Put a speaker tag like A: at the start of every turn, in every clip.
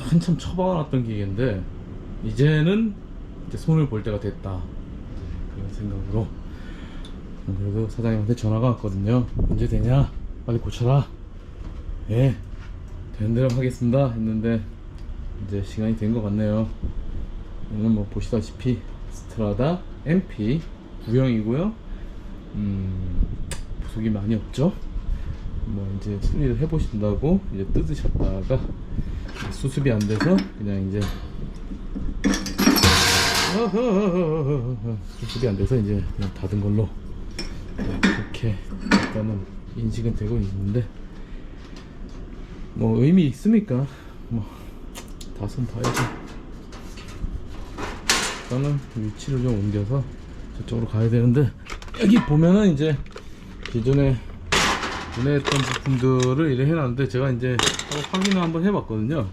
A: 한참 처박아놨던 기계인데 이제는 이제 손을 볼 때가 됐다, 그런 생각으로. 그래도 사장님한테 전화가 왔거든요. 언제 되냐, 빨리 고쳐라. 예, 되는 대로 하겠습니다 했는데 이제 시간이 된 것 같네요. 이건 뭐 보시다시피 스트라다 MP 구형이고요. 부속이 많이 없죠. 뭐 이제 수리를 해보신다고 이제 뜯으셨다가 수습이 안 돼서 그냥 이제 수습이 안 돼서 이제 그냥 닫은 걸로 그렇게 일단은 인식은 되고 있는데, 뭐 의미 있습니까? 뭐 다손 봐야지. 일단은 위치를 좀 옮겨서 저쪽으로 가야 되는데, 여기 보면은 이제 기존에 분해했던 부품들을 이래 해놨는데 제가 이제 확인을 한번 해봤거든요.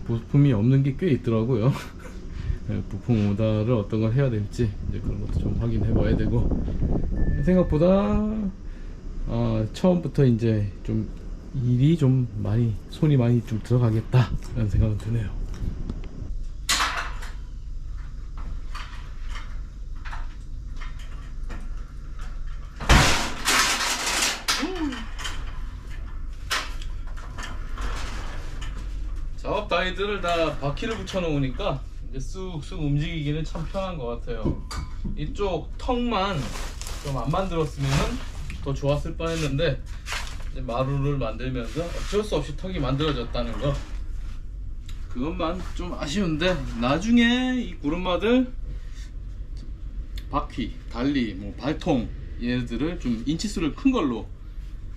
A: 부품이 없는 게 꽤 있더라고요. 부품 오다를 어떤 걸 해야 될지 이제 그런 것도 좀 확인해 봐야 되고, 생각보다 처음부터 이제 좀 일이 좀 많이, 손이 많이 좀 들어가겠다 라는 생각은 드네요. 작업 다이들을 다 바퀴를 붙여 놓으니까 이제 쑥쑥 움직이기는 참 편한 것 같아요. 이쪽 턱만 좀 안 만들었으면 더 좋았을 뻔했는데, 이제 마루를 만들면서 어쩔 수 없이 턱이 만들어졌다는 거, 그것만 좀 아쉬운데, 나중에 이 구름마들 바퀴, 달리, 뭐 발통 얘들을 좀 인치수를 큰 걸로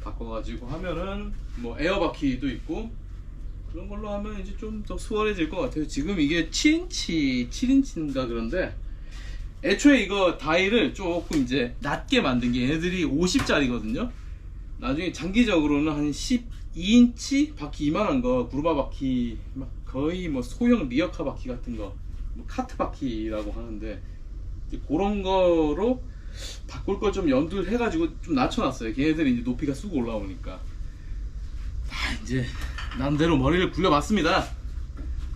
A: 바꿔가지고 하면은 뭐 에어 바퀴도 있고 그런 걸로 하면 이제 좀 더 수월해질 것 같아요. 지금 이게 7인치인가 그런데, 애초에 이거 다이를 조금 이제 낮게 만든 게 얘네들이 50짜리거든요. 나중에 장기적으로는 한 12인치 바퀴 이만한 거, 구르마 바퀴, 막 거의 뭐 소형 리어카 바퀴 같은 거, 뭐 카트 바퀴라고 하는데, 이제 그런 거로 바꿀 걸 좀 염두를 해가지고 좀 낮춰놨어요. 걔네들이 이제 높이가 쑥 올라오니까. 이제 남대로 머리를 굴려봤습니다.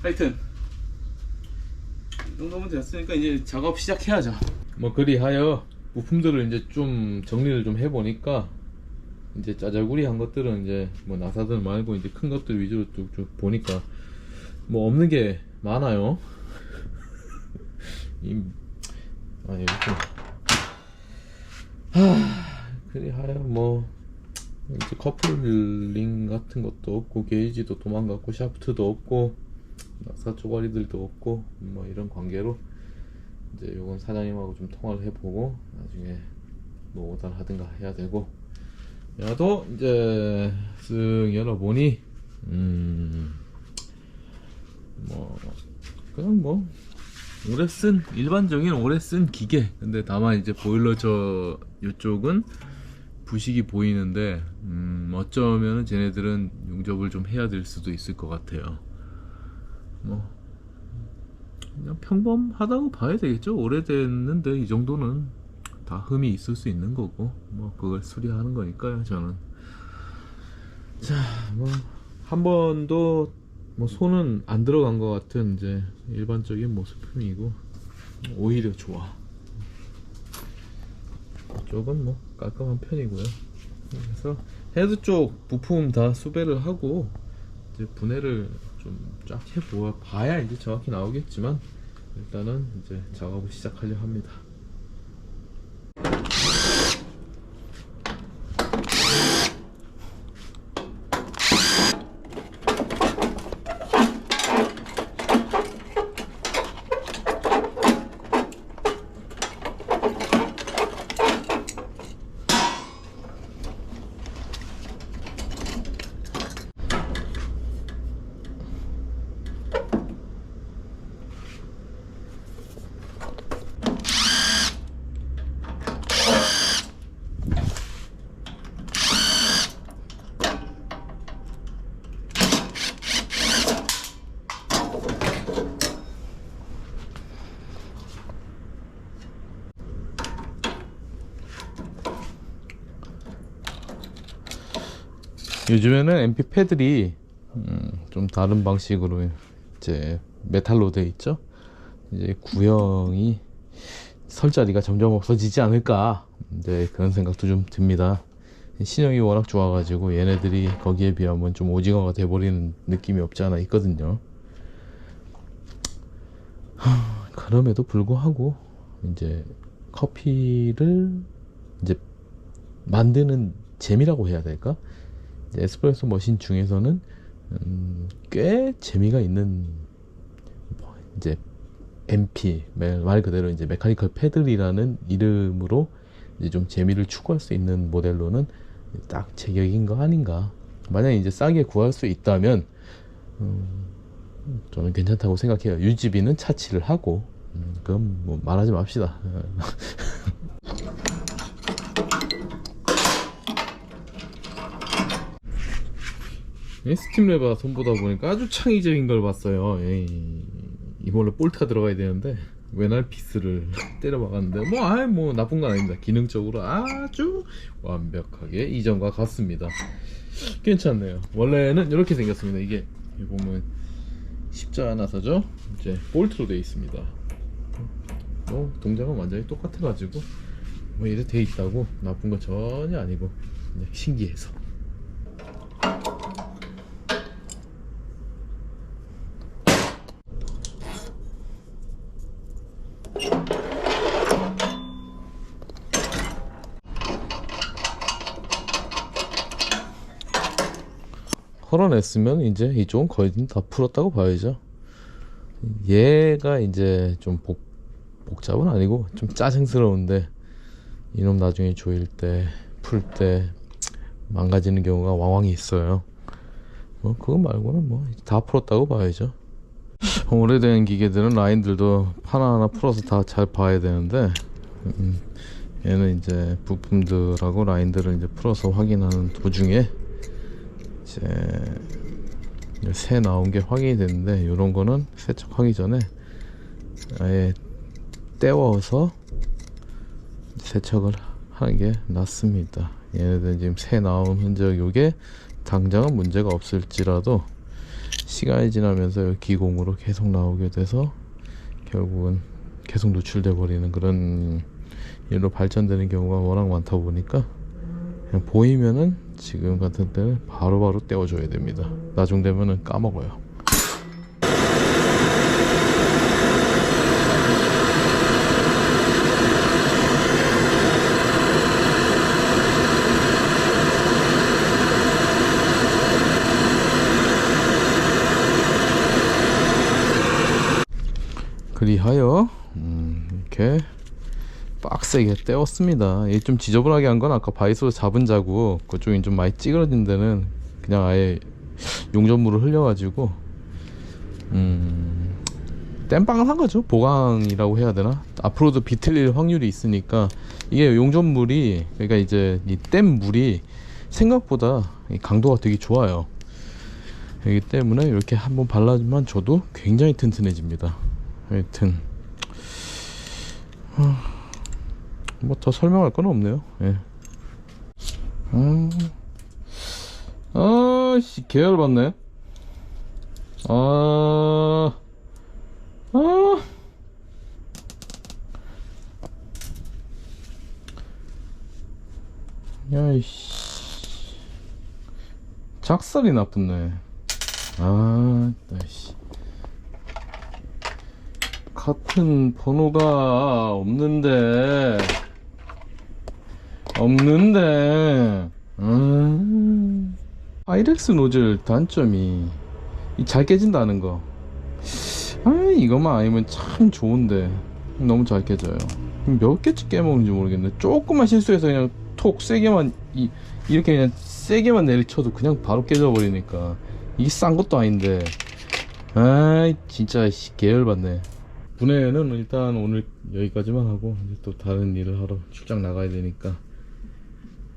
A: 하여튼 이 정도면 됐으니까 이제 작업 시작해야죠. 뭐 그리하여 부품들을 이제 좀 정리를 좀 해보니까, 이제 짜잘구리 한 것들은 이제 뭐 나사들 말고 이제 큰 것들 위주로 쭉 보니까 뭐 없는 게 많아요. 이렇게 그리하여 뭐 이제 커플링 같은 것도 없고, 게이지도 도망갔고, 샤프트도 없고, 나사 쪼가리들도 없고, 뭐 이런 관계로 이제 요건 사장님하고 좀 통화를 해보고 나중에 뭐 오달 하든가 해야 되고, 야도 이제 쓱 열어보니 뭐 그냥 뭐 일반적인 오래 쓴 기계. 근데 다만 이제 보일러 저 이쪽은 부식이 보이는데, 어쩌면은 쟤네들은 용접을 좀 해야 될 수도 있을 것 같아요. 뭐 그냥 평범하다고 봐야 되겠죠. 오래됐는데 이 정도는 다 흠이 있을 수 있는 거고, 뭐 그걸 수리하는 거니까요, 저는. 자, 뭐 한 번도 뭐 손은 안 들어간 것 같은 이제 일반적인 모습품이고, 오히려 좋아. 이쪽은 뭐 깔끔한 편이고요. 그래서 헤드 쪽 부품 다 수배를 하고 이제 분해를 좀 쫙 해봐야 이제 정확히 나오겠지만, 일단은 이제 작업을 시작하려 합니다. 요즘에는 MP 패들이 좀 다른 방식으로 이제 메탈로 돼 있죠. 이제 구형이 설 자리가 점점 없어지지 않을까, 이제 그런 생각도 좀 듭니다. 신형이 워낙 좋아가지고 얘네들이 거기에 비하면 좀 오징어가 돼버리는 느낌이 없지 않아 있거든요. 그럼에도 불구하고 이제 커피를 이제 만드는 재미라고 해야 될까? 에스프레소 머신 중에서는 꽤 재미가 있는 이제 MP, 말 그대로 이제 메카니컬 패들이라는 이름으로 이제 좀 재미를 추구할 수 있는 모델로는 딱 제격인 거 아닌가. 만약에 이제 싸게 구할 수 있다면 저는 괜찮다고 생각해요. 유지비는 차치를 하고, 그건 뭐 말하지 맙시다. 스팀 레버 손보다 보니까 아주 창의적인 걸 봤어요. 이걸로 볼트가 들어가야 되는데 외날 피스를 때려 박았는데 뭐 나쁜 건 아닙니다. 기능적으로 아주 완벽하게 이전과 같습니다. 괜찮네요. 원래는 이렇게 생겼습니다. 이게 보면 십자나사죠. 이제 볼트로 되어 있습니다. 동작은 완전히 똑같아가지고 뭐 이래 돼 있다고 나쁜 건 전혀 아니고 그냥 신기해서. 털어냈으면 이제 이쪽은 거의 다 풀었다고 봐야죠. 얘가 이제 좀 복잡은 아니고 좀 짜증스러운데, 이놈 나중에 조일 때, 풀 때 망가지는 경우가 왕왕 있어요. 그거 말고는 뭐 다 풀었다고 봐야죠. 오래된 기계들은 라인들도 하나하나 풀어서 다 잘 봐야 되는데, 얘는 이제 부품들하고 라인들을 이제 풀어서 확인하는 도중에 이제 새 나온 게 확인이 됐는데, 이런 거는 세척하기 전에 아예 떼워서 세척을 하는 게 낫습니다. 얘네들 지금 새 나온 흔적, 요게 당장은 문제가 없을지라도 시간이 지나면서 기공으로 계속 나오게 돼서 결국은 계속 노출돼 버리는 그런 일로 발전되는 경우가 워낙 많다 보니까, 그냥 보이면은 지금 같은 때는 바로바로 떼어줘야 됩니다. 나중 되면은 까먹어요. 그리하여 이렇게 빡세게 떼었습니다. 이게 좀 지저분하게 한 건 아까 바이스로 잡은 자국, 그쪽이 좀 많이 찌그러진 데는 그냥 아예 용접물을 흘려가지고 땜빵을 한 거죠. 보강이라고 해야 되나? 앞으로도 비틀릴 확률이 있으니까. 이게 용접물이, 그러니까 이제 이 땜 물이 생각보다 강도가 되게 좋아요. 그렇기 때문에 이렇게 한번 발라주면 저도 굉장히 튼튼해집니다. 하여튼 뭐 더 설명할 건 없네요. 예. 아씨 계열받네. 야이씨 작살이 나쁘네. 나이씨 같은 번호가 없는데 아이렉스 노즐 단점이 잘 깨진다는 거. 이것만 아니면 참 좋은데 너무 잘 깨져요. 몇 개씩 깨먹는지 모르겠네. 조금만 실수해서 그냥 톡 세게만 이렇게 그냥 세게만 내리쳐도 그냥 바로 깨져버리니까 이게 싼 것도 아닌데. 진짜 계열받네. 분해는 일단 오늘 여기까지만 하고 이제 또 다른 일을 하러 출장 나가야 되니까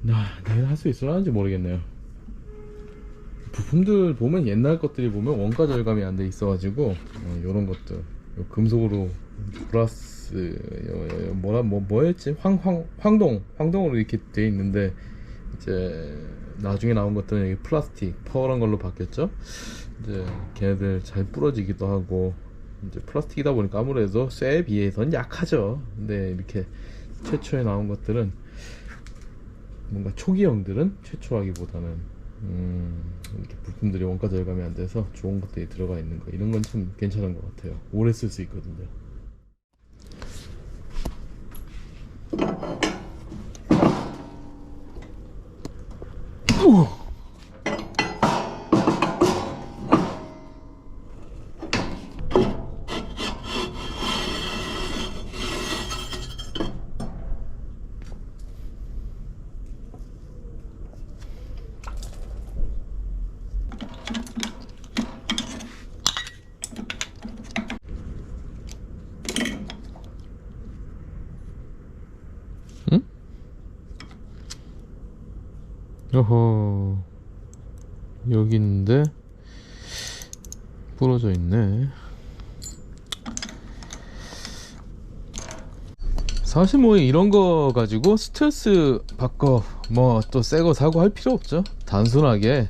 A: 내일 할 수 있을런지 모르겠네요. 부품들 보면 옛날 것들이 보면 원가 절감이 안 돼 있어가지고 요런 것들 금속으로 플러스 뭐였지? 황동으로 이렇게 돼 있는데 이제
B: 나중에 나온 것들은 여기 플라스틱 퍼런 걸로 바뀌었죠. 이제 걔네들 잘 부러지기도 하고, 이제 플라스틱이다 보니까 아무래도 쇠에 비해서는 약하죠. 근데 이렇게 최초에 나온 것들은 뭔가 초기형들은 최초라기보다는 이렇게 부품들이 원가 절감이 안 돼서 좋은 것들이 들어가 있는 거, 이런 건 참 괜찮은 것 같아요. 오래 쓸 수 있거든요. 응? 어허, 여기 있는데 부러져 있네. 사실 뭐 이런 거 가지고 스트레스 받고 뭐 또 새 거 사고 할 필요 없죠. 단순하게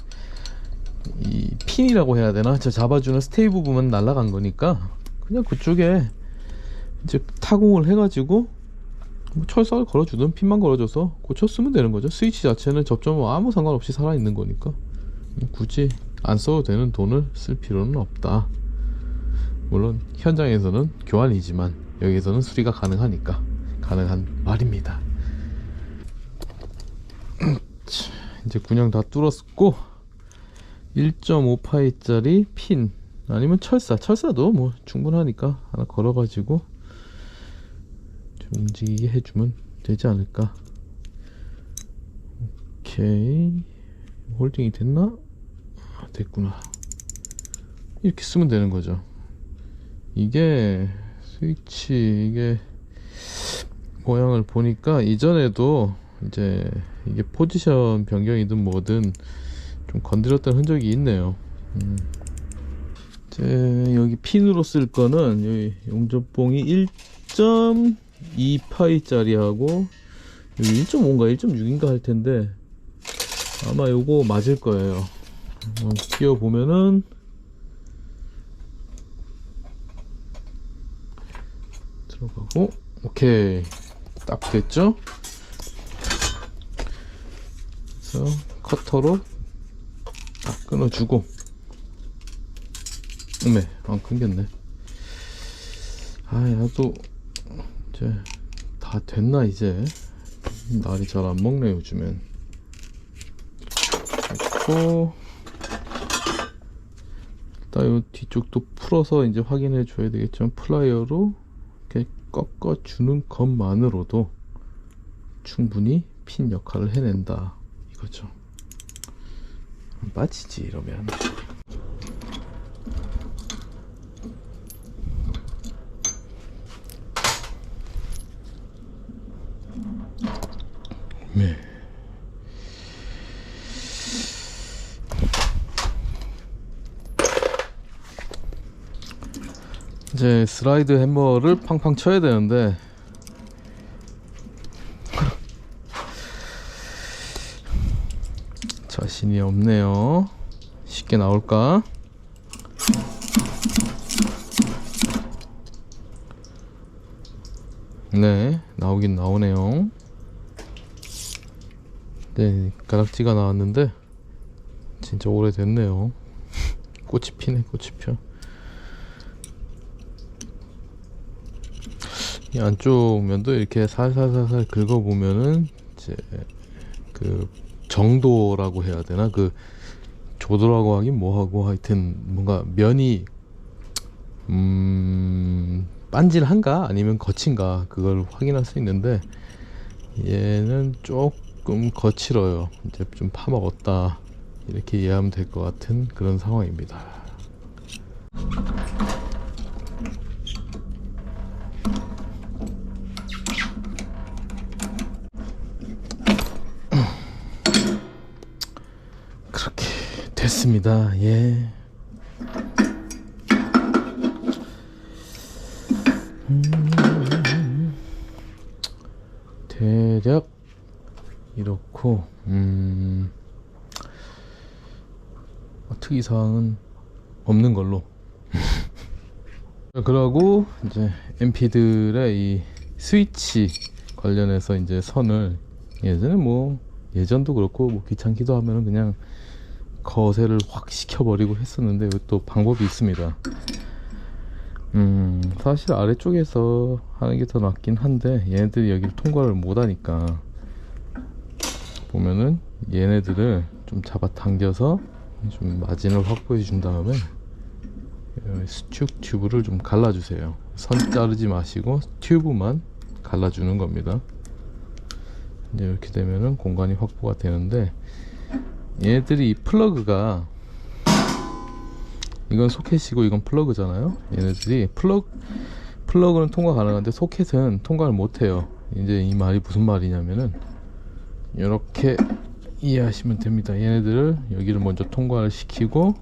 B: 이 핀이라고 해야 되나, 저 잡아주는 스테이 부분만 날라간 거니까 그냥 그쪽에 이제 타공을 해가지고 뭐 철사를 걸어주든 핀만 걸어줘서 고쳤으면 되는 거죠. 스위치 자체는 접점 아무 상관없이 살아있는 거니까 굳이 안 써도 되는 돈을 쓸 필요는 없다. 물론 현장에서는 교환이지만 여기서는 수리가 가능하니까 가능한 말입니다. 이제 군형 다 뚫었고 1.5파이짜리 핀 아니면 철사도 뭐 충분하니까 하나 걸어가지고 좀 움직이게 해주면 되지 않을까. 오케이, 홀딩이 됐나? 됐구나. 이렇게 쓰면 되는 거죠. 이게 스위치, 이게 모양을 보니까 이전에도 이제 이게 포지션 변경이든 뭐든 좀 건드렸던 흔적이 있네요. 이제 여기 핀으로 쓸 거는 여기 용접봉이 1.2파이짜리하고 여기 1.5인가 1.6인가 할 텐데 아마 요거 맞을 거예요. 끼워 보면은 들어가고, 오케이, 딱 됐죠? 그래서 커터로 딱 끊어주고, 어메, 안 끊겼네. 나도 이제 다 됐나. 이제 날이 잘 안 먹네 요즘엔. 됐고, 일단 이 뒤쪽도 풀어서 이제 확인해 줘야 되겠지만 플라이어로 이렇게 꺾어 주는 것만으로도 충분히 핀 역할을 해낸다 이거죠. 안 빠지지 이러면. 네. 이제 슬라이드 해머를 팡팡 쳐야 되는데 자신이 없네요. 쉽게 나올까? 네, 나오긴 나오네요. 네, 가락지가 나왔는데 진짜 오래됐네요. 꽃이 피네, 꽃이 펴. 이 안쪽 면도 이렇게 살살살살 긁어보면은 이제 그 정도라고 해야 되나, 그 조도라고 하긴 뭐하고 하여튼 뭔가 면이 반질한가 아니면 거친가 그걸 확인할 수 있는데 얘는 조금 거칠어요. 이제 좀 파먹었다 이렇게 이해하면 될 것 같은 그런 상황입니다. 그렇게 됐습니다. 예. 대략 이렇고 특이사항은 없는 걸로. 그러고 이제 MP들의 이 스위치 관련해서 이제 선을 예전에 뭐 예전도 그렇고 뭐 귀찮기도 하면은 그냥 거세를 확 시켜버리고 했었는데 또 방법이 있습니다. 사실 아래쪽에서 하는 게 더 낫긴 한데 얘네들이 여기를 통과를 못하니까 보면은 얘네들을 좀 잡아당겨서 좀 마진을 확보해 준 다음에 수축 튜브를 좀 갈라주세요. 선 자르지 마시고 튜브만 갈라주는 겁니다. 이제 이렇게 되면은 공간이 확보가 되는데, 얘네들이 이 플러그가, 이건 소켓이고 이건 플러그잖아요. 얘네들이 플러그는 통과 가능한데 소켓은 통과를 못해요. 이제 이 말이 무슨 말이냐면은 이렇게 이해하시면 됩니다. 얘네들을 여기를 먼저 통과를 시키고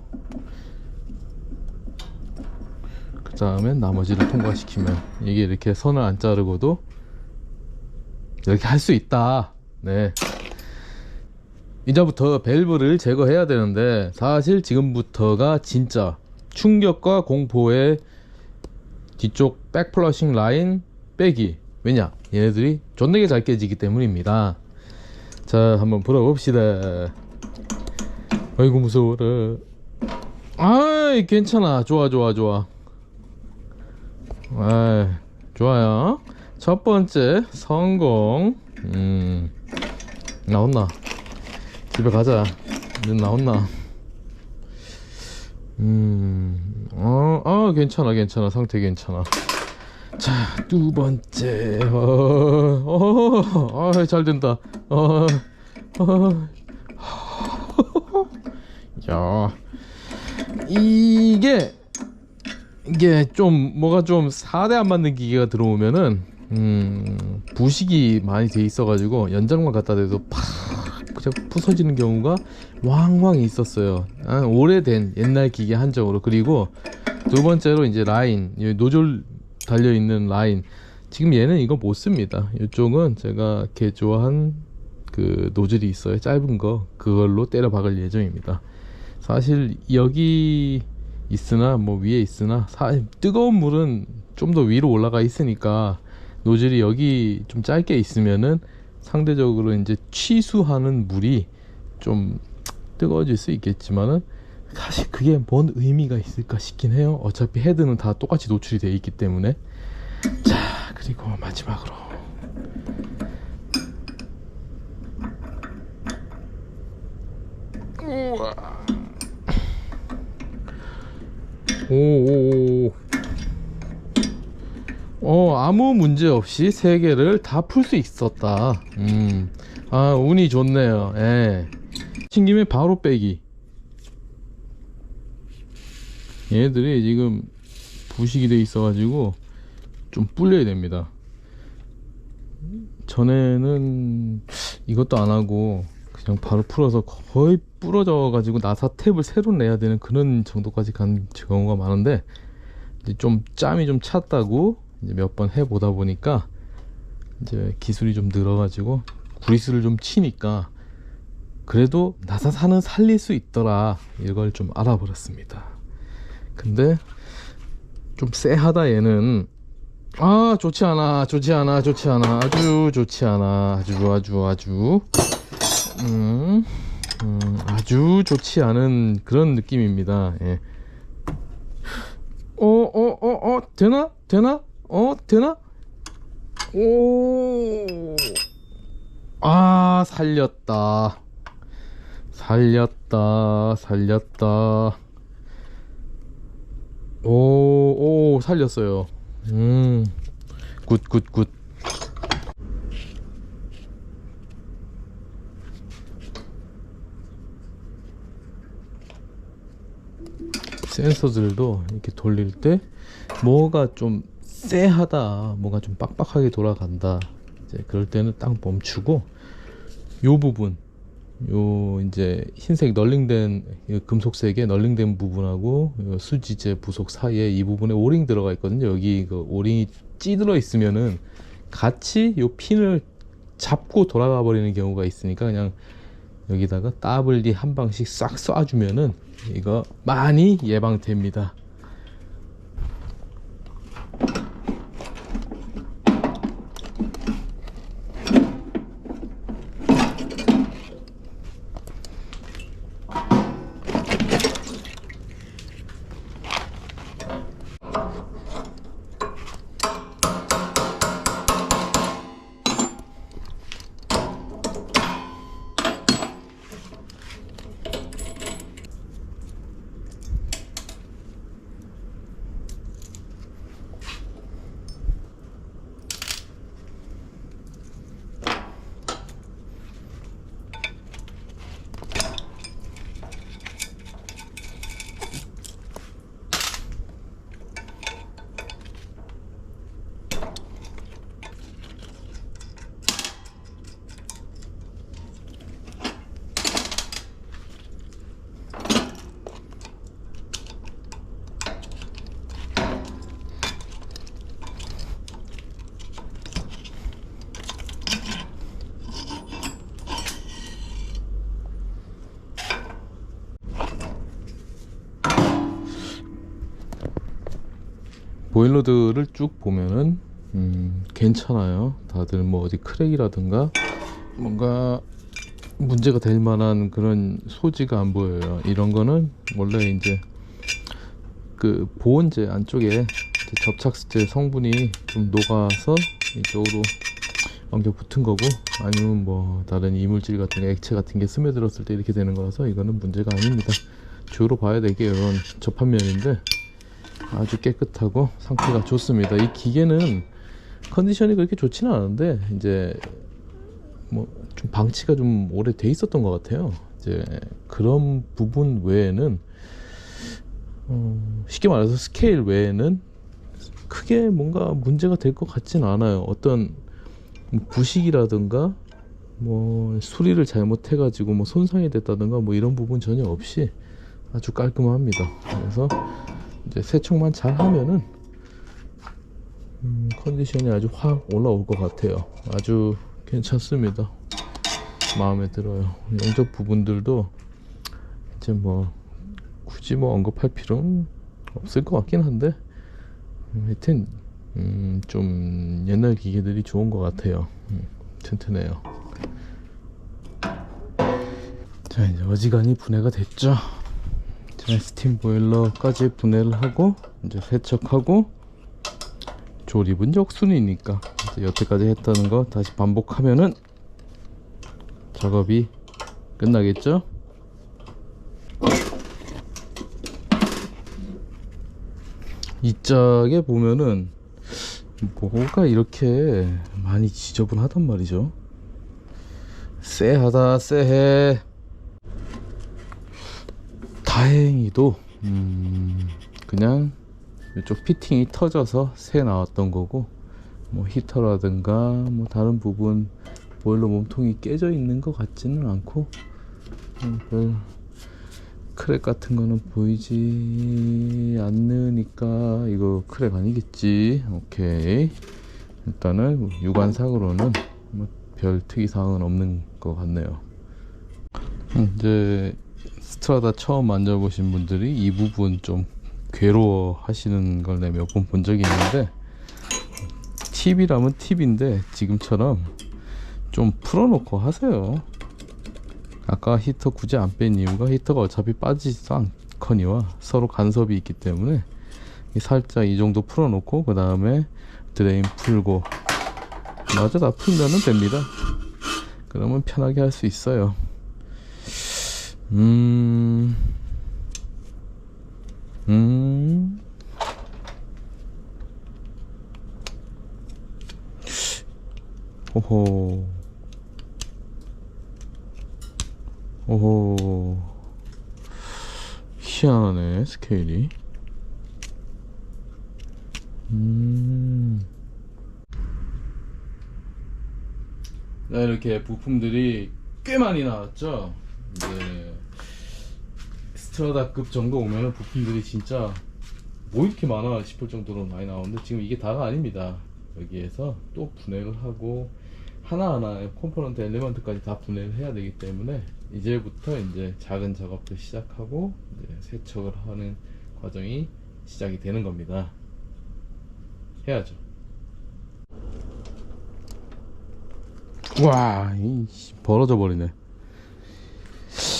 B: 그 다음에 나머지를 통과시키면 이게 이렇게 선을 안 자르고도 이렇게 할 수 있다. 네. 이제부터 밸브를 제거해야 되는데 사실 지금부터가 진짜 충격과 공포의 뒤쪽 백플러싱 라인 빼기. 왜냐? 얘네들이 존나게 잘 깨지기 때문입니다. 자, 한번 풀어봅시다. 아이고 무서워라. 아이 괜찮아. 좋아. 아, 좋아요. 첫 번째 성공. 나온나? 집에 가자. 이제 나온나? 괜찮아. 상태 괜찮아. 자, 두 번째. 잘 된다. 야, 이게 좀 뭐가 좀 4대 안 맞는 기계가 들어오면은 부식이 많이 돼 있어가지고 연장만 갖다 대도 팍 그냥 부서지는 경우가 왕왕 있었어요. 오래된 옛날 기계 한정으로. 그리고 두 번째로 이제 라인, 노즐 달려있는 라인, 지금 얘는 이거 못 씁니다. 이쪽은 제가 개조한 그 노즐이 있어요. 짧은 거, 그걸로 때려 박을 예정입니다. 사실 여기 있으나 뭐 위에 있으나 뜨거운 물은 좀 더 위로 올라가 있으니까 노즐이 여기 좀 짧게 있으면은 상대적으로 이제 취수하는 물이 좀 뜨거워질 수 있겠지만은 사실 그게 뭔 의미가 있을까 싶긴 해요. 어차피 헤드는 다 똑같이 노출이 되어 있기 때문에. 자, 그리고 마지막으로 아무 문제 없이 세 개를 다 풀 수 있었다. 운이 좋네요. 예. 친 김에 바로 빼기. 얘네들이 지금 부식이 돼 있어가지고 좀 불려야 됩니다. 전에는 이것도 안 하고 그냥 바로 풀어서 거의 부러져 가지고 나사 탭을 새로 내야 되는 그런 정도까지 간 경우가 많은데, 이제 좀 짬이 좀 찼다고 이제 몇 번 해보다 보니까 이제 기술이 좀 늘어가지고 구리스를 좀 치니까 그래도 나사사는 살릴 수 있더라, 이걸 좀 알아버렸습니다. 근데 좀 쎄하다 얘는. 좋지 않아. 아주 좋지 않아. 아주 좋지 않은 그런 느낌입니다. 예. 되나? 되나? 살렸다. 살렸어요. 굿. 센서들도 이렇게 돌릴 때 뭐가 좀 쎄하다, 뭐가 좀 빡빡하게 돌아간다, 이제 그럴 때는 딱 멈추고 요 부분, 요 이제 흰색 널링된 금속색의 널링된 부분하고 요 수지재 부속 사이에 이 부분에 오링 들어가 있거든요. 여기 그 오링이 찌들어 있으면은 같이 요 핀을 잡고 돌아가 버리는 경우가 있으니까 그냥 여기다가 WD 한 방씩 싹 쏴주면은 이거 많이 예방됩니다. 보일러들을 쭉 보면은 괜찮아요. 다들 뭐 어디 크랙이라든가 뭔가 문제가 될 만한 그런 소지가 안 보여요. 이런 거는 원래 이제 그 보온재 안쪽에 접착제 성분이 좀 녹아서 이쪽으로 엉겨 붙은 거고, 아니면 뭐 다른 이물질 같은 게, 액체 같은 게 스며들었을 때 이렇게 되는 거라서 이거는 문제가 아닙니다. 주로 봐야 될 게 이런 접합면인데 아주 깨끗하고 상태가 좋습니다. 이 기계는 컨디션이 그렇게 좋지는 않은데 이제 뭐 좀 방치가 좀 오래 돼 있었던 것 같아요. 이제 그런 부분 외에는 쉽게 말해서 스케일 외에는 크게 뭔가 문제가 될 것 같지는 않아요. 어떤 부식이라든가 뭐 수리를 잘못해 가지고 뭐 손상이 됐다든가 뭐 이런 부분 전혀 없이 아주 깔끔합니다. 그래서 이제 세척만 잘 하면은 컨디션이 아주 확 올라올 것 같아요. 아주 괜찮습니다. 마음에 들어요. 용접 부분들도 이제 뭐 굳이 뭐 언급할 필요는 없을 것 같긴 한데, 하여튼 좀 옛날 기계들이 좋은 것 같아요. 튼튼해요. 자, 이제 어지간히 분해가 됐죠. 자, 스팀 보일러까지 분해를 하고 이제 세척하고, 조립은 역순이니까 이제 여태까지 했다는 거 다시 반복하면은 작업이 끝나겠죠. 이 짝에 보면은 뭐가 이렇게 많이 지저분하단 말이죠. 쎄하다 쎄해. 다행히도 그냥 이쪽 피팅이 터져서 새 나왔던 거고, 뭐 히터라든가 뭐 다른 부분 보일러 몸통이 깨져 있는 것 같지는 않고, 별 크랙 같은 거는 보이지 않으니까 이거 크랙 아니겠지. 오케이, 일단은 육안상으로는 뭐 별 특이사항은 없는 것 같네요. 이제 스트라다 처음 만져보신 분들이 이 부분 좀 괴로워 하시는 걸 내가 몇 번 본 적이 있는데, 팁이라면 팁인데 지금처럼 좀 풀어놓고 하세요. 아까 히터 굳이 안 뺀 이유가 히터가 어차피 빠지지도 않거니와 서로 간섭이 있기 때문에 살짝 이 정도 풀어놓고 그 다음에 드레인 풀고 마저 다 풀면은 됩니다. 그러면 편하게 할 수 있어요. 오호. 오호. 희한하네, 스케일이. 네, 이렇게 부품들이 꽤 많이 나왔죠. 이제 스트라다급 정도 오면 부품들이 진짜 뭐 이렇게 많아 싶을 정도로 많이 나오는데, 지금 이게 다가 아닙니다. 여기에서 또 분해를 하고 하나하나의 컴포넌트 엘리먼트까지 다 분해를 해야 되기 때문에 이제부터 이제 작은 작업들 시작하고 이제 세척을 하는 과정이 시작이 되는 겁니다. 해야죠. 와, 벌어져 버리네.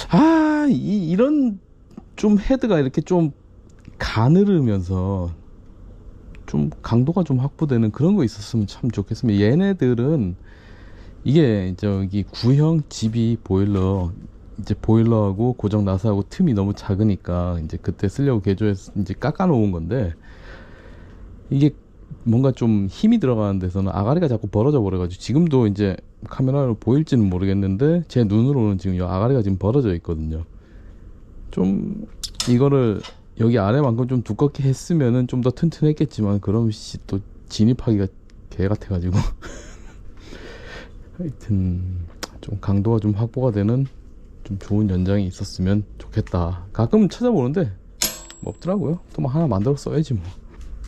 B: 아, 이런 좀 헤드가 이렇게 좀 가늘으면서 좀 강도가 좀 확보되는 그런 거 있었으면 참 좋겠습니다. 얘네들은 이게 저기 구형 GB 보일러, 이제 보일러하고 고정 나사하고 틈이 너무 작으니까 이제 그때 쓰려고 개조해서 이제 깎아 놓은 건데, 이게 뭔가 좀 힘이 들어가는 데서는 아가리가 자꾸 벌어져 버려가지고, 지금도 이제 카메라로 보일지는 모르겠는데 제 눈으로는 지금 이 아가리가 지금 벌어져 있거든요. 좀 이거를 여기 아래만큼 좀 두껍게 했으면은 좀 더 튼튼했겠지만, 그럼 또 진입하기가 개 같아가지고 하여튼 좀 강도가 좀 확보가 되는 좀 좋은 연장이 있었으면 좋겠다. 가끔 찾아보는데 뭐 없더라고요. 또 뭐 하나 만들어 써야지 뭐.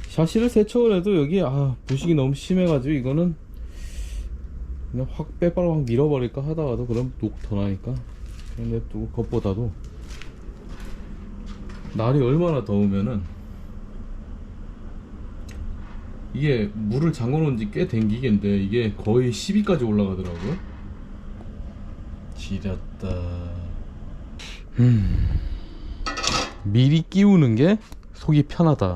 B: 샤시를 세척을 해도 여기 부식이 너무 심해가지고 이거는 그냥 확 빼바로 확 밀어버릴까 하다가도 그럼 녹 더 나니까 그냥 냅두고, 그것보다도 날이 얼마나 더우면은 이게 물을 잠궈 놓은 지 꽤 된 기계인데 이게 거의 12까지 올라가더라고요. 지렸다. 미리 끼우는 게 속이 편하다.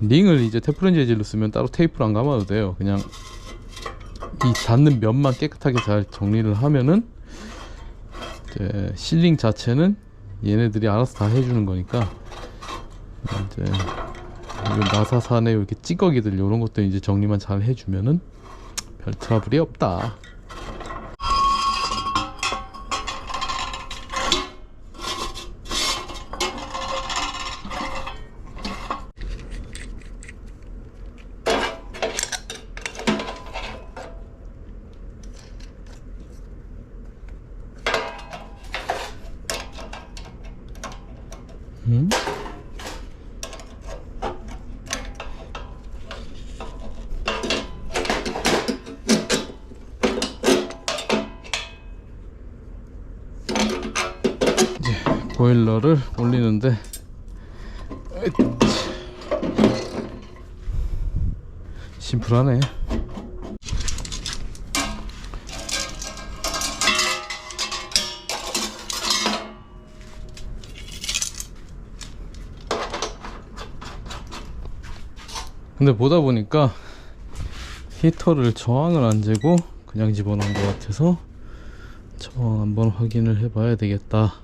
B: 링을 이제 테프론 재질로 쓰면 따로 테이프를 안 감아도 돼요. 그냥 이 닿는 면만 깨끗하게 잘 정리를 하면은 이제 실링 자체는 얘네들이 알아서 다 해주는 거니까, 이제 나사산에 이렇게 찌꺼기들 이런 것들 이제 정리만 잘 해주면은 별 트러블이 없다. 이제 보일러를 올리는데 심플하네. 근데 보다 보니까 히터를 저항을 안 재고 그냥 집어넣은 것 같아서 저항 한번 확인을 해 봐야 되겠다.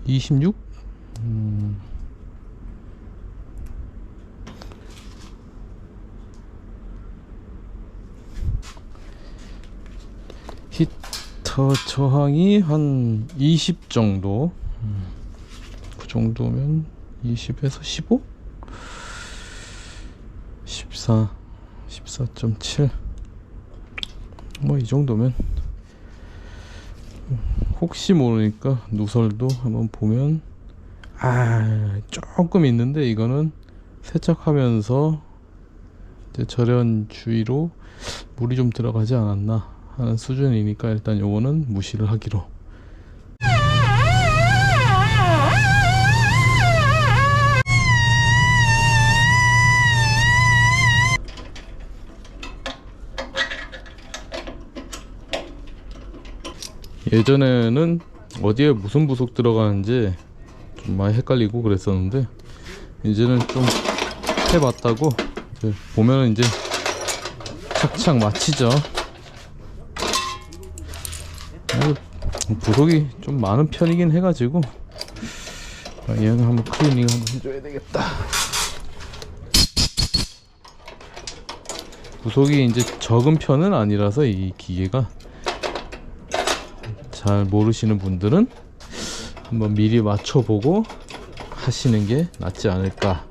B: (26) 히터 저항이 한 20 정도. 그 정도면 20에서 15? 14, 14.7. 뭐 이 정도면, 혹시 모르니까 누설도 한번 보면 조금 있는데, 이거는 세척하면서 이제 절연 주의로 물이 좀 들어가지 않았나 하는 수준이니까 일단 요거는 무시를 하기로. 예전에는 어디에 무슨 부속 들어가는지 좀 많이 헷갈리고 그랬었는데, 이제는 좀 해봤다고 보면은 이제 착착 맞히죠. 부속이 좀 많은 편이긴 해가지고 얘는 한번 클리닝 한번 해줘야 되겠다. 부속이 이제 적은 편은 아니라서 이 기계가 잘 모르시는 분들은 한번 미리 맞춰보고 하시는 게 낫지 않을까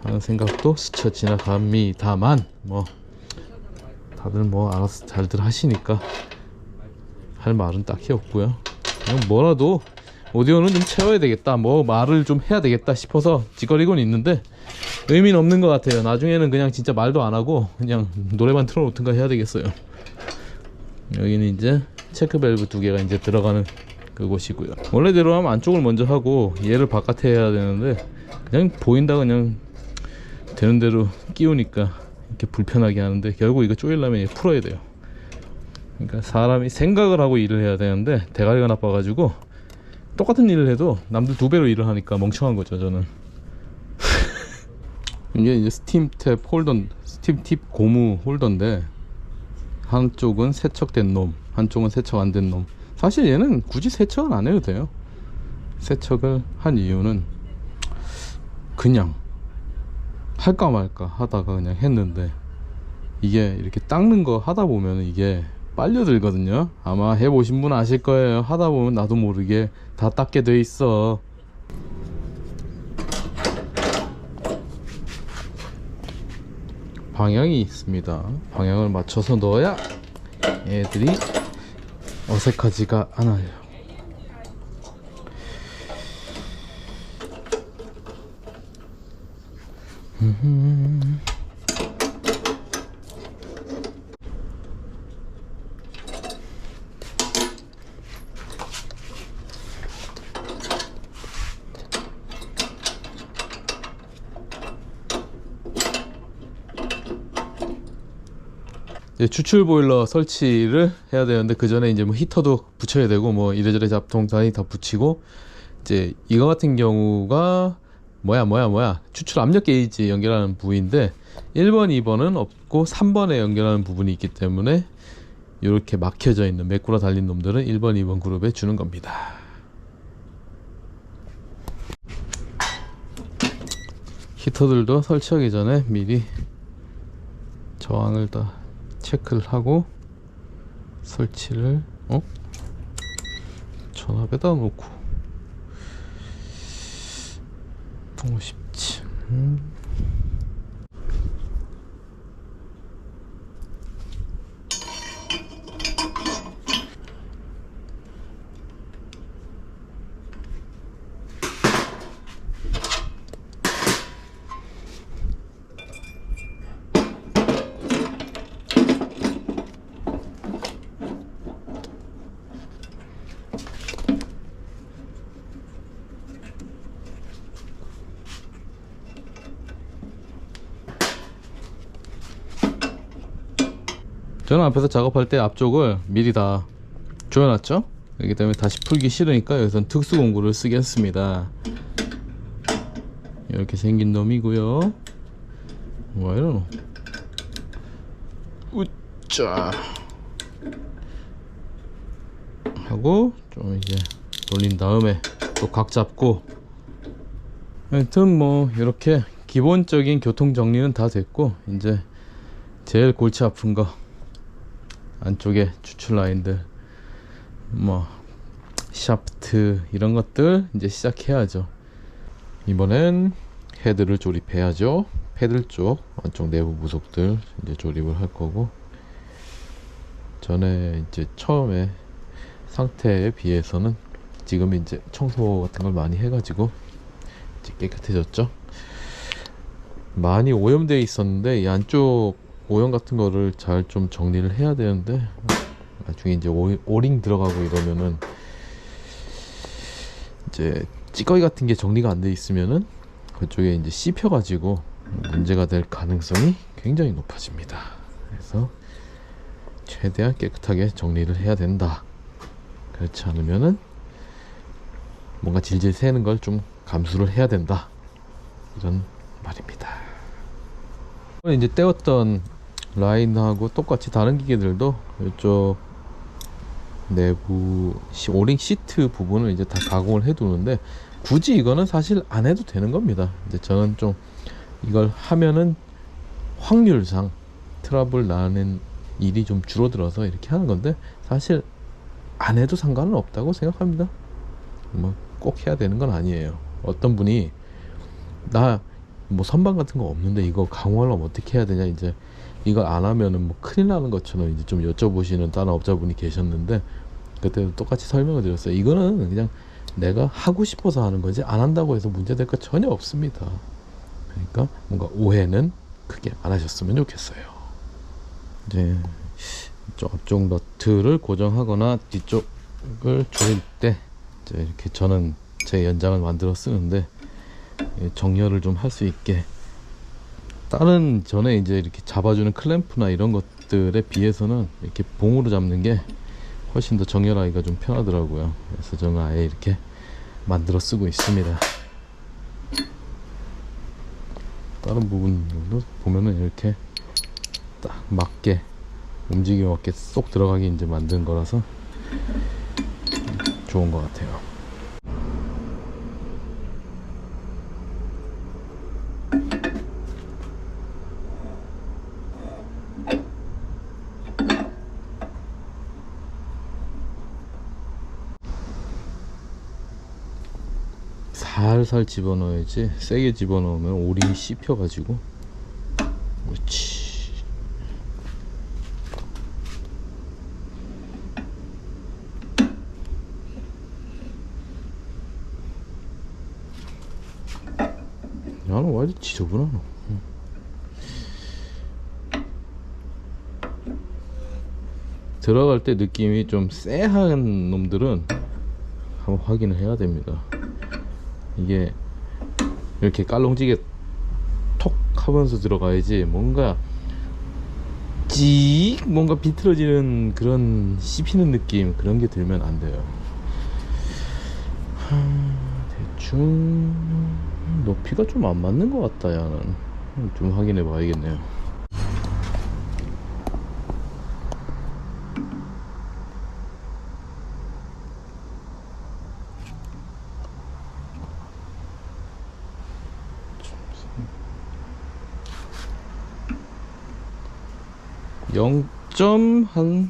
B: 하는 생각도 스쳐 지나갑니다만, 뭐 다들 뭐 알아서 잘들 하시니까 할 말은 딱히 없고요. 그냥 뭐라도 오디오는 좀 채워야 되겠다, 뭐 말을 좀 해야 되겠다 싶어서 찌꺼리곤 있는데 의미는 없는 것 같아요. 나중에는 그냥 진짜 말도 안 하고 그냥 노래만 틀어놓든가 해야 되겠어요. 여기는 이제 체크 밸브 2개가 이제 들어가는 그곳이고요. 원래대로 하면 안쪽을 먼저 하고 얘를 바깥에 해야 되는데 그냥 보인다 그냥 되는 대로 끼우니까 이렇게 불편하게 하는데, 결국 이거 조이려면 얘 풀어야 돼요. 그러니까 사람이 생각을 하고 일을 해야 되는데 대가리가 나빠가지고 똑같은 일을 해도 남들 2배로 일을 하니까 멍청한 거죠, 저는. 이게 이제 스팀 팁 고무 홀더인데, 한쪽은 세척된 놈, 한쪽은 세척 안 된 놈. 사실 얘는 굳이 세척은 안 해도 돼요. 세척을 한 이유는 그냥 할까 말까 하다가 그냥 했는데, 이게 이렇게 닦는 거 하다 보면 이게 빨려들거든요. 아마 해보신 분 아실 거예요. 하다 보면 나도 모르게 다 닦게 돼 있어. 방향이 있습니다. 방향을 맞춰서 넣어야 애들이 어색하지가 않아요. 이제 추출 보일러 설치를 해야 되는데, 그 전에 이제 뭐 히터도 붙여야 되고 뭐 이래저래 잡동사니 다 붙이고, 이제 이거 같은 경우가 추출 압력 게이지 연결하는 부위인데 1번 2번은 없고 3번에 연결하는 부분이 있기 때문에 이렇게 막혀져 있는 매꾸라 달린 놈들은 1번 2번 그룹에 주는 겁니다. 히터들도 설치하기 전에 미리 저항을 다 체크를 하고 설치를 전압에다 놓고 너무 쉽지. 저는 앞에서 작업할 때 앞쪽을 미리 다 조여놨죠. 그렇기 때문에 다시 풀기 싫으니까 여기서는 특수 공구를 쓰겠습니다. 이렇게 생긴 놈이고요. 뭐 이러노? 우짜 하고 좀 이제 돌린 다음에 또 각 잡고, 하여튼 뭐 이렇게 기본적인 교통 정리는 다 됐고, 이제 제일 골치 아픈 거 안쪽에 추출 라인들, 뭐 샤프트 이런 것들 이제 시작해야죠. 이번엔 헤드를 조립해야죠. 패들 쪽 안쪽 내부 부속들 이제 조립을 할 거고, 전에 이제 처음에 상태에 비해서는 지금 이제 청소 같은 걸 많이 해가지고 이제 깨끗해졌죠. 많이 오염되어 있었는데 이 안쪽 오염 같은 거를 잘 좀 정리를 해야 되는데, 나중에 이제 오링 들어가고 이러면은 이제 찌꺼기 같은 게 정리가 안 돼 있으면은 그쪽에 이제 씹혀가지고 문제가 될 가능성이 굉장히 높아집니다. 그래서 최대한 깨끗하게 정리를 해야 된다. 그렇지 않으면은 뭔가 질질 새는 걸 좀 감수를 해야 된다, 이런 말입니다. 이제 떼었던 라인하고 똑같이 다른 기계들도 이쪽 내부 오링 시트 부분을 이제 다 가공을 해 두는데, 굳이 이거는 사실 안 해도 되는 겁니다. 이제 저는 좀 이걸 하면은 확률상 트러블 나는 일이 좀 줄어들어서 이렇게 하는 건데, 사실 안 해도 상관은 없다고 생각합니다. 뭐 꼭 해야 되는 건 아니에요. 어떤 분이 나 뭐 선반 같은 거 없는데 이거 가공하려면 어떻게 해야 되냐, 이제 이걸 안 하면은 뭐 큰일 나는 것처럼 이제 좀 여쭤보시는 다른 업자분이 계셨는데, 그때도 똑같이 설명을 드렸어요. 이거는 그냥 내가 하고 싶어서 하는 거지 안 한다고 해서 문제될 거 전혀 없습니다. 그러니까 뭔가 오해는 크게 안 하셨으면 좋겠어요. 이제 앞쪽 너트를 고정하거나 뒤쪽을 조일 때 이제 이렇게 저는 제 연장을 만들어 쓰는데 정렬을 좀 할 수 있게, 다른 전에 이제 이렇게 잡아주는 클램프나 이런 것들에 비해서는 이렇게 봉으로 잡는 게 훨씬 더 정렬하기가 좀 편하더라고요. 그래서 저는 아예 이렇게 만들어 쓰고 있습니다. 다른 부분도 보면은 이렇게 딱 맞게 움직임 맞게 쏙 들어가게 이제 만든 거라서 좋은 것 같아요. 살살 집어넣어야지, 세게 집어넣으면 오링이 씹혀가지고. 그렇지. 나는 왜 이렇게 지저분하 너. 들어갈 때 느낌이 좀 쎄한 놈들은 한번 확인을 해야 됩니다. 이게 이렇게 깔롱지게 톡 하면서 들어가야지, 뭔가 뭔가 비틀어지는 그런 씹히는 느낌, 그런 게 들면 안 돼요. 대충 높이가 좀 안 맞는 것 같다. 야는 좀 확인해 봐야겠네요. 한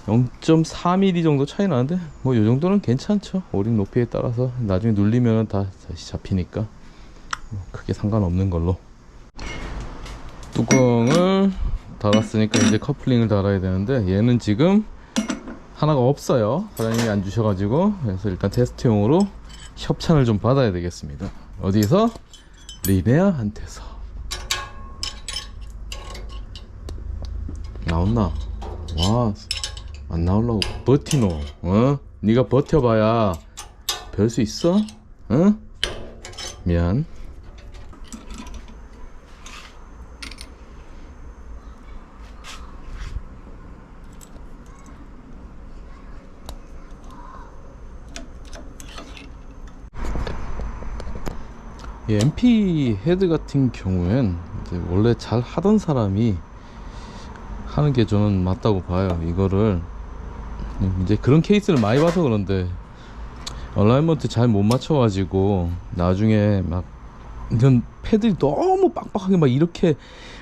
B: 0.4mm 정도 차이 나는데 뭐 이 정도는 괜찮죠. 오링 높이에 따라서 나중에 눌리면 다 다시 잡히니까 크게 상관없는 걸로. 뚜껑을 달았으니까 이제 커플링을 달아야 되는데, 얘는 지금 하나가 없어요. 사장님이 안 주셔가지고. 그래서 일단 테스트용으로 협찬을 좀 받아야 되겠습니다. 어디서? 리네아한테서. 나온나? 와, 안 나오려고 버티노? 어? 네가 버텨봐야 별 수 있어? 어? 미안. 이 MP 헤드 같은 경우엔 이제 원래 잘 하던 사람이 하는 게 저는 맞다고 봐요. 이거를 이제 그런 케이스를 많이 봐서 그런데 얼라이먼트 잘 못 맞춰가지고 나중에 막 이런 패들이 너무 빡빡하게 막 이렇게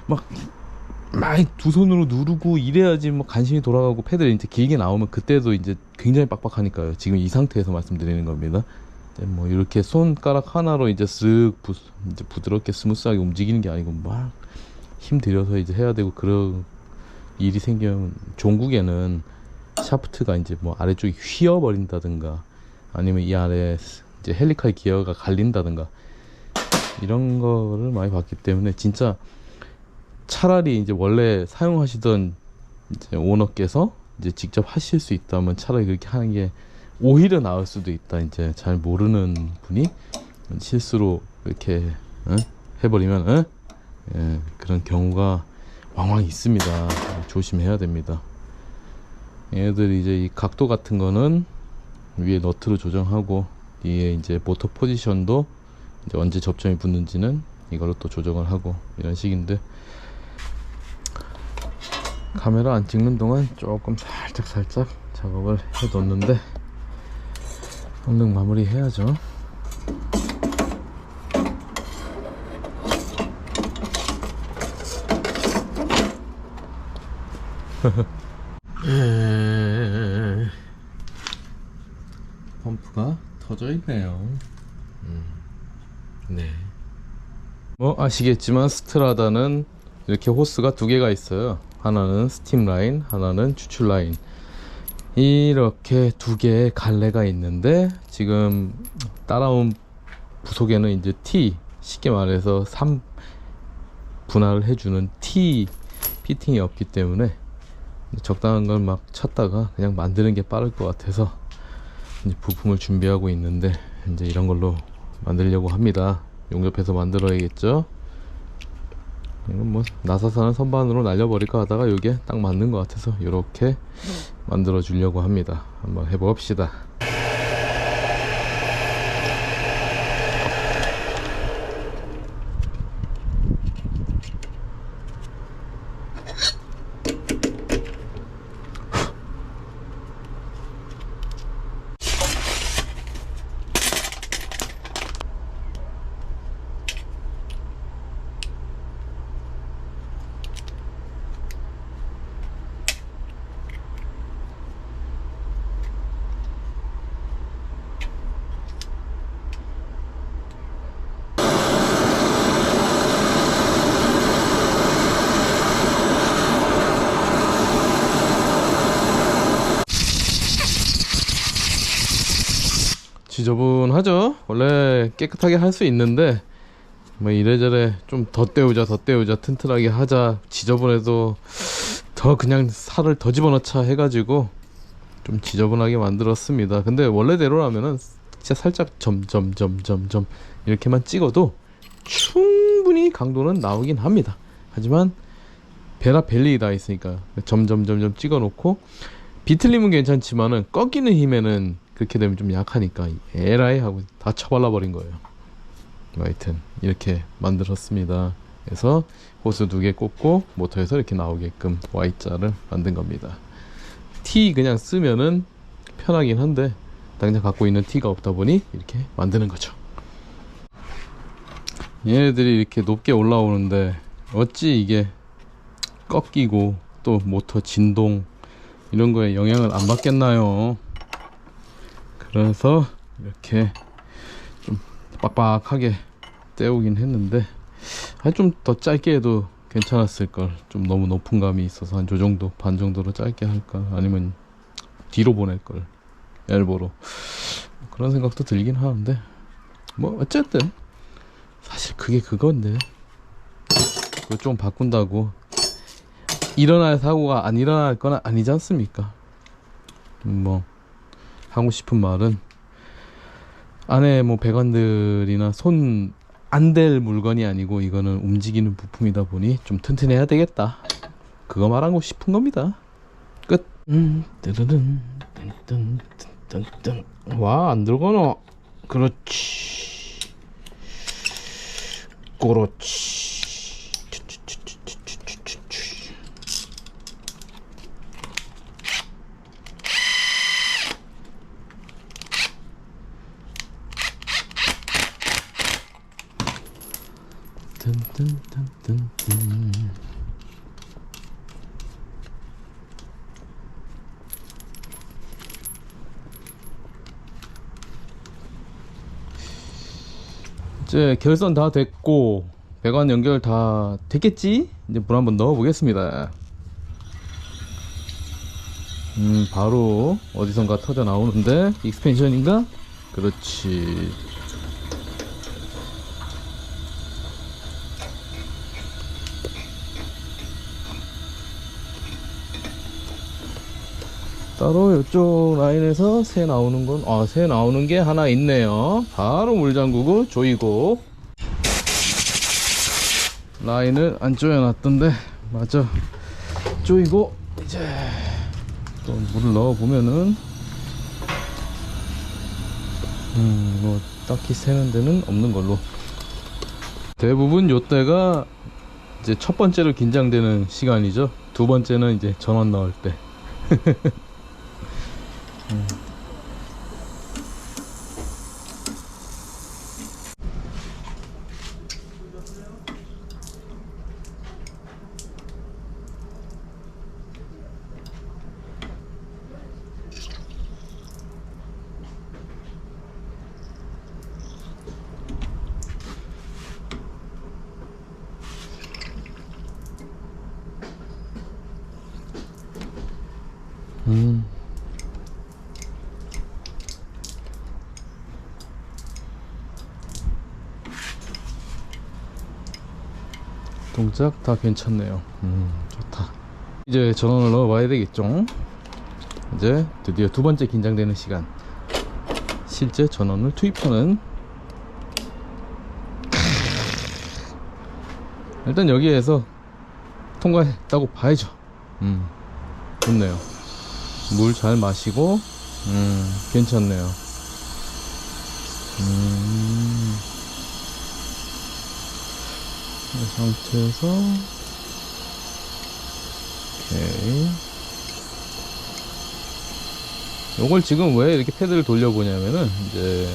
B: 막 두 손으로 누르고 이래야지 뭐 간신히 돌아가고, 패들이 이제 길게 나오면 그때도 이제 굉장히 빡빡하니까요. 지금 이 상태에서 말씀드리는 겁니다. 뭐 이렇게 손가락 하나로 이제 이제 부드럽게 스무스하게 움직이는 게 아니고 막 힘 들여서 이제 해야 되고, 그런 일이 생기면 종국에는 샤프트가 이제 뭐 아래쪽이 휘어버린다든가, 아니면 이 아래 이제 헬리칼 기어가 갈린다든가, 이런 거를 많이 봤기 때문에 진짜 차라리 이제 원래 사용하시던 이제 오너께서 이제 직접 하실 수 있다면 차라리 그렇게 하는 게 오히려 나을 수도 있다. 이제 잘 모르는 분이 실수로 이렇게 해버리면 예, 그런 경우가 왕왕 있습니다. 조심해야 됩니다. 얘네들이 이제 이 각도 같은 거는 위에 너트로 조정하고, 뒤에 이제 모터 포지션도 이제 언제 접점이 붙는지는 이걸로 또 조정을 하고, 이런 식인데, 카메라 안 찍는 동안 조금 살짝 작업을 해뒀는데 얼른 마무리 해야죠. 펌프가 터져 있네요. 네. 뭐 아시겠지만 스트라다는 이렇게 호스가 두 개가 있어요. 하나는 스팀 라인, 하나는 추출 라인. 이렇게 두 개의 갈래가 있는데 지금 따라온 부속에는 이제 T, 쉽게 말해서 3 분할을 해주는 T 피팅이 없기 때문에 적당한 걸 막 찾다가 그냥 만드는 게 빠를 것 같아서 이제 부품을 준비하고 있는데 이제 이런 걸로 만들려고 합니다. 용접해서 만들어야겠죠. 이건 뭐 나사산을 선반으로 날려버릴까 하다가 이게 딱 맞는 것 같아서 이렇게 만들어 주려고 합니다. 한번 해봅시다. 지저분하죠. 원래 깨끗하게 할 수 있는데 뭐 이래저래 좀 더 때우자 튼튼하게 하자, 지저분해도 더 그냥 살을 더 집어넣자 해가지고 좀 지저분하게 만들었습니다. 근데 원래대로라면은 진짜 살짝 점점점점점 이렇게만 찍어도 충분히 강도는 나오긴 합니다. 하지만 베라 벨리 다 있으니까 점점점점 찍어 놓고 비틀림은 괜찮지만은 꺾이는 힘에는 그렇게 되면 좀 약하니까 에라이 하고 다 쳐발라 버린 거예요. 하여튼 이렇게 만들었습니다. 그래서 호스 2개 꽂고 모터에서 이렇게 나오게끔 Y자를 만든 겁니다. T 그냥 쓰면은 편하긴 한데 당장 갖고 있는 T가 없다 보니 이렇게 만드는 거죠. 얘네들이 이렇게 높게 올라오는데 어찌 이게 꺾이고 또 모터 진동 이런 거에 영향을 안 받겠나요? 그래서 이렇게 좀 빡빡하게 때우긴 했는데 좀 더 짧게 해도 괜찮았을걸. 좀 너무 높은 감이 있어서 한 저 정도, 반 정도로 짧게 할까, 아니면 뒤로 보낼걸, 엘보로. 그런 생각도 들긴 하는데 뭐 어쨌든 사실 그게 그건데 그거 좀 바꾼다고 일어날 사고가 안 일어날 건 아니지 않습니까? 뭐 하고 싶은 말은 안에 뭐 배관들이나 손 안 댈 물건이 아니고 이거는 움직이는 부품이다 보니 좀 튼튼해야 되겠다, 그거 말하고 싶은 겁니다. 끝. 뜨르른 뜬뜬뜬뜬. 와, 안 들어가노. 그렇지 그렇지. 이제 결선 다 됐고 배관 연결 다 됐겠지? 이제 물 한번 넣어 보겠습니다. 바로 어디선가 터져 나오는데 익스펜션인가? 그렇지. 따로 이쪽 라인에서 새 나오는 건, 새 나오는 게 하나 있네요. 바로 물 잠그고 조이고. 라인을 안 조여놨던데 맞아, 조이고 이제 또 물을 넣어 보면은 뭐 딱히 새는 데는 없는 걸로. 대부분 요때가 이제 첫 번째로 긴장되는 시간이죠. 두 번째는 이제 전원 넣을 때. 동작 다 괜찮네요. 좋다. 이제 전원을 넣어봐야 되겠죠. 이제 드디어 두 번째 긴장되는 시간, 실제 전원을 투입하는. 일단 여기에서 통과했다고 봐야죠. 좋네요. 물 잘 마시고 괜찮네요. 이 상태에서 오케이. 요걸 지금 왜 이렇게 패드를 돌려보냐면은 이제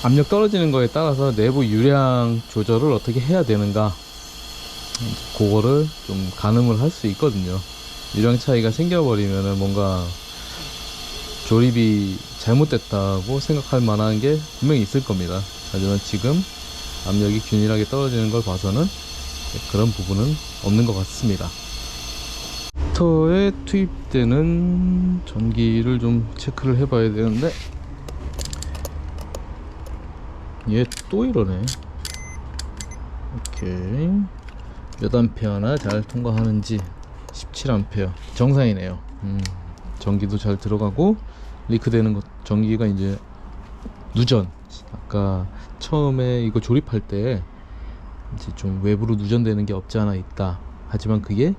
B: 압력 떨어지는 거에 따라서 내부 유량 조절을 어떻게 해야 되는가, 그거를 좀 가늠을 할 수 있거든요. 유량 차이가 생겨버리면은 뭔가 조립이 잘못됐다고 생각할 만한 게 분명히 있을 겁니다. 하지만 지금 압력이 균일하게 떨어지는 걸 봐서는 그런 부분은 없는 것 같습니다. 모터에 투입되는 전기를 좀 체크를 해봐야 되는데, 얘 또 이러네. 오케이, 몇 암페어나 잘 통과하는지. 17A 정상이네요. 전기도 잘 들어가고, 리크되는 것, 전기가 이제 누전, 아까 처음에 이거 조립할 때 이제 좀 외부로 누전되는 게 없지 않아 있다. 하지만 그게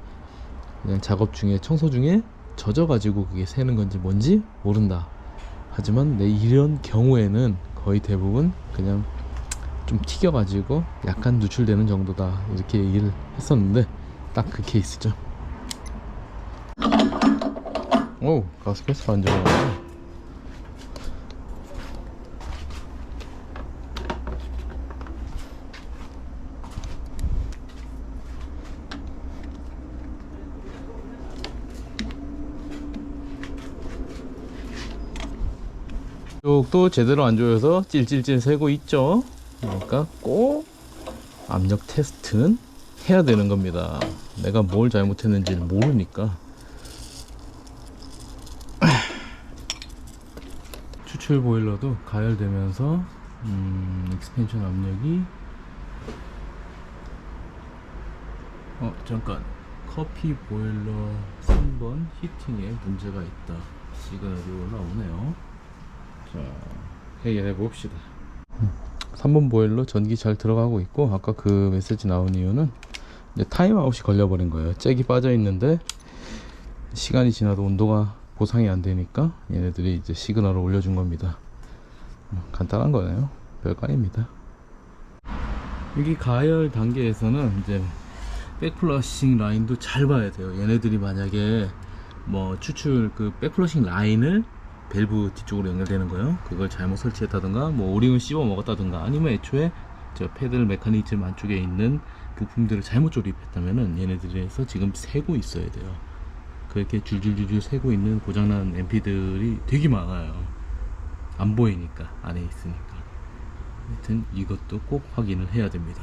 B: 그냥 작업 중에, 청소 중에 젖어가지고 그게 새는 건지 뭔지 모른다. 하지만 이런 경우에는 거의 대부분 그냥 좀 튀겨가지고 약간 누출되는 정도다, 이렇게 얘기를 했었는데 딱 그 케이스죠. 오, 가스패스가 안 들어가네. 이쪽도 제대로 안 조여서 찔찔찔 새고 있죠. 그러니까 꼭 압력 테스트는 해야 되는 겁니다. 내가 뭘 잘못했는지 모르니까. 추출 보일러도 가열되면서 익스펜션 압력이 잠깐, 커피 보일러 3번 히팅에 문제가 있다, 시그널이 올라오네요. 자, 회의해 봅시다. 3번 보일러 전기 잘 들어가고 있고, 아까 그 메시지 나온 이유는 이제 타임아웃이 걸려버린 거예요. 잭이 빠져 있는데 시간이 지나도 온도가 보상이 안 되니까 얘네들이 이제 시그널을 올려준 겁니다. 간단한 거네요. 별거 아닙니다. 여기 가열 단계에서는 이제 백플러싱 라인도 잘 봐야 돼요. 얘네들이 만약에 뭐 추출 그 백플러싱 라인을 밸브 뒤쪽으로 연결되는 거요, 그걸 잘못 설치했다든가, 뭐 오링을 씹어 먹었다든가, 아니면 애초에 저 패들 메커니즘 안쪽에 있는 부품들을 잘못 조립했다면은 얘네들에서 지금 새고 있어야 돼요. 그렇게 줄줄줄줄 새고 있는 고장난 MP들이 되게 많아요. 안 보이니까, 안에 있으니까. 하여튼 이것도 꼭 확인을 해야 됩니다.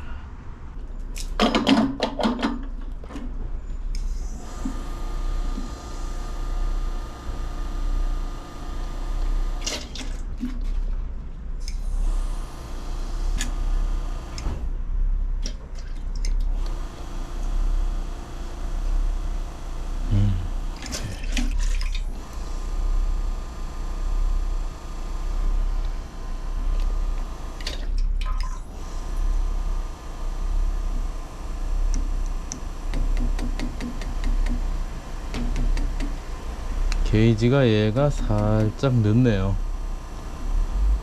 B: 게이지가 얘가 살짝 늦네요.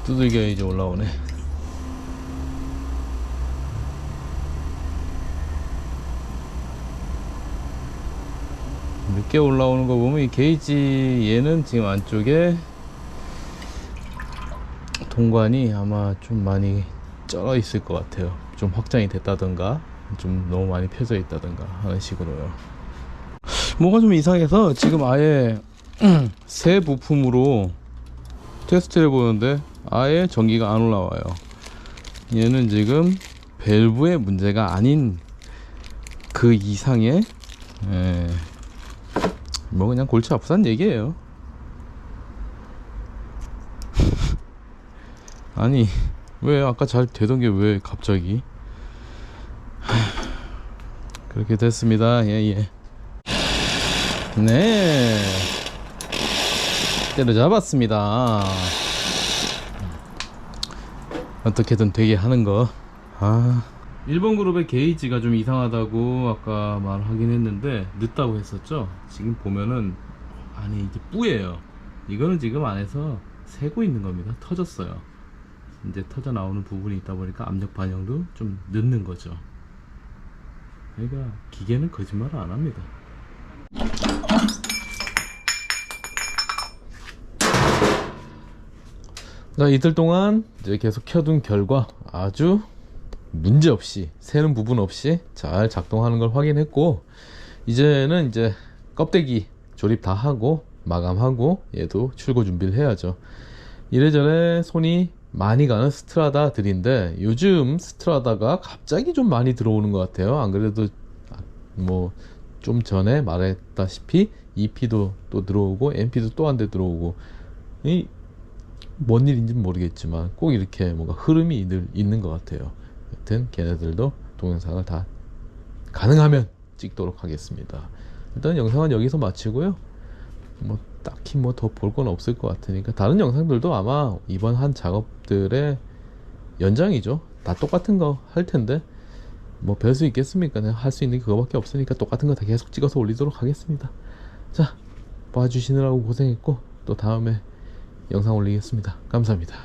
B: 두들겨 이제 올라오네. 늦게 올라오는 거 보면 이 게이지 얘는 지금 안쪽에 동관이 아마 좀 많이 쩔어 있을 것 같아요. 좀 확장이 됐다던가, 좀 너무 많이 펴져 있다던가 하는 식으로요. 뭐가 좀 이상해서 지금 아예 새 부품으로 테스트를 해보는데 아예 전기가 안 올라와요. 얘는 지금 밸브의 문제가 아닌 그 이상의 뭐 그냥 골치 아프단 얘기예요. 아니 왜 아까 잘 되던 게 왜 갑자기 그렇게 됐습니다. 예예. 네, 때려잡았습니다. 어떻게든 되게 하는 거. 아, 일본 그룹의 게이지가 좀 이상하다고 아까 말하긴 했는데 늦다고 했었죠. 지금 보면은 아니 이게 뿌예요. 이거는 지금 안에서 새고 있는 겁니다. 터졌어요. 이제 터져 나오는 부분이 있다 보니까 압력 반영도 좀 늦는 거죠. 그러니까 기계는 거짓말을 안 합니다. 자, 이틀 동안 이제 계속 켜둔 결과 아주 문제없이, 새는 부분 없이 잘 작동하는 걸 확인했고, 이제는 이제 껍데기 조립 다 하고 마감하고 얘도 출고 준비를 해야죠. 이래저래 손이 많이 가는 스트라다들인데 요즘 스트라다가 갑자기 좀 많이 들어오는 것 같아요. 안 그래도 뭐 좀 전에 말했다시피 EP도 또 들어오고 MP도 또 한 대 들어오고, 이 뭔 일인지는 모르겠지만 꼭 이렇게 뭔가 흐름이 있는 것 같아요. 여튼 걔네들도 동영상을 다 가능하면 찍도록 하겠습니다. 일단 영상은 여기서 마치고요. 뭐 딱히 뭐 더 볼 건 없을 것 같으니까 다른 영상들도 아마 이번 한 작업들의 연장이죠. 다 똑같은 거 할 텐데 뭐 별 수 있겠습니까? 할 수 있는 게 그거밖에 없으니까 똑같은 거 다 계속 찍어서 올리도록 하겠습니다. 자, 봐주시느라고 고생했고 또 다음에 영상 올리겠습니다. 감사합니다.